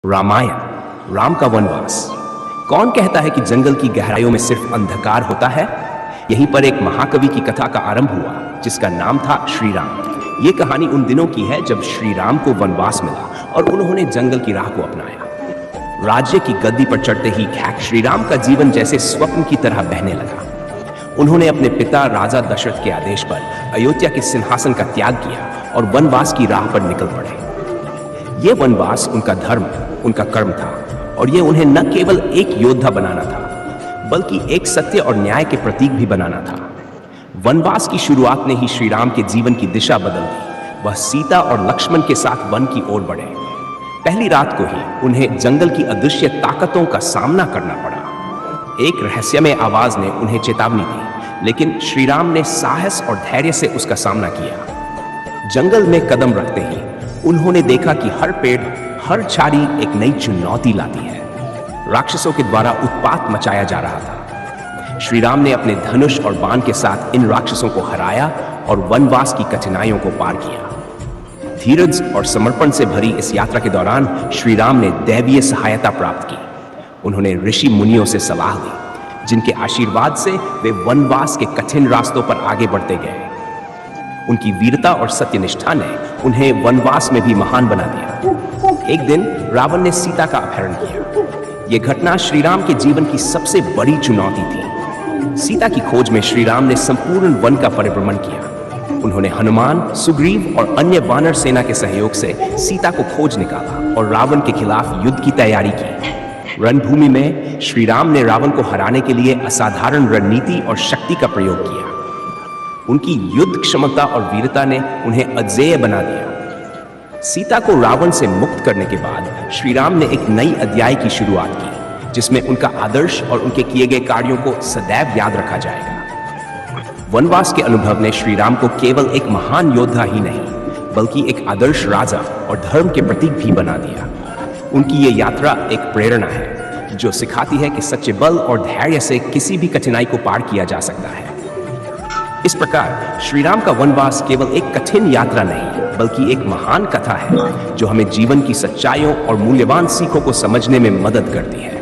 रामायण, राम का वनवास। कौन कहता है कि जंगल की गहराइयों में सिर्फ अंधकार होता है? यहीं पर एक महाकवि की कथा का आरंभ हुआ जिसका नाम था श्री राम। ये कहानी उन दिनों की है जब श्री राम को वनवास मिला और उन्होंने जंगल की राह को अपनाया। राज्य की गद्दी पर चढ़ते ही श्री राम का जीवन जैसे स्वप्न की तरह बहने लगा। उन्होंने अपने पिता राजा दशरथ के आदेश पर अयोध्या के सिंहासन का त्याग किया और वनवास की राह पर निकल पड़े। ये वनवास उनका धर्म, उनका कर्म था और ये उन्हें न केवल एक योद्धा बनाना था बल्कि एक सत्य और न्याय के प्रतीक भी बनाना था। वनवास की शुरुआत ने ही श्री राम के जीवन की दिशा बदल दी। वह सीता और लक्ष्मण के साथ वन की ओर बढ़े। पहली रात को ही उन्हें जंगल की अदृश्य ताकतों का सामना करना पड़ा। एक रहस्यमय आवाज ने उन्हें चेतावनी दी, लेकिन श्री राम ने साहस और धैर्य से उसका सामना किया। जंगल में कदम रखते ही उन्होंने देखा कि हर पेड़, हर झाड़ी एक नई चुनौती लाती है। राक्षसों के द्वारा उत्पात मचाया जा रहा था। श्री राम ने अपने धनुष और बाण के साथ इन राक्षसों को हराया और वनवास की कठिनाइयों को पार किया। धीरज और समर्पण से भरी इस यात्रा के दौरान श्री राम ने दैवीय सहायता प्राप्त की। उन्होंने ऋषि मुनियों से सलाह ली, जिनके आशीर्वाद से वे वनवास के कठिन रास्तों पर आगे बढ़ते गए। उनकी वीरता और सत्यनिष्ठा ने उन्हें वनवास में भी महान बना दिया। एक दिन रावण ने सीता का अपहरण किया। यह घटना श्री राम के जीवन की सबसे बड़ी चुनौती थी। सीता की खोज में श्री राम ने संपूर्ण वन का परिभ्रमण किया। उन्होंने हनुमान, सुग्रीव और अन्य वानर सेना के सहयोग से सीता को खोज निकाला और रावण के खिलाफ युद्ध की तैयारी की। रणभूमि में श्री राम ने रावण को हराने के लिए असाधारण रणनीति और शक्ति का प्रयोग किया। उनकी युद्ध क्षमता और वीरता ने उन्हें अजेय बना दिया। सीता को रावण से मुक्त करने के बाद श्री राम ने एक नई अध्याय की शुरुआत की, जिसमें उनका आदर्श और उनके किए गए कार्यों को सदैव याद रखा जाएगा। वनवास के अनुभव ने श्री राम को केवल एक महान योद्धा ही नहीं, बल्कि एक आदर्श राजा और धर्म के प्रतीक भी बना दिया। उनकी ये यात्रा एक प्रेरणा है जो सिखाती है कि सच्चे बल और धैर्य से किसी भी कठिनाई को पार किया जा सकता है। इस प्रकार श्री राम का वनवास केवल एक कठिन यात्रा नहीं, बल्कि एक महान कथा है जो हमें जीवन की सच्चाइयों और मूल्यवान सीखों को समझने में मदद करती है।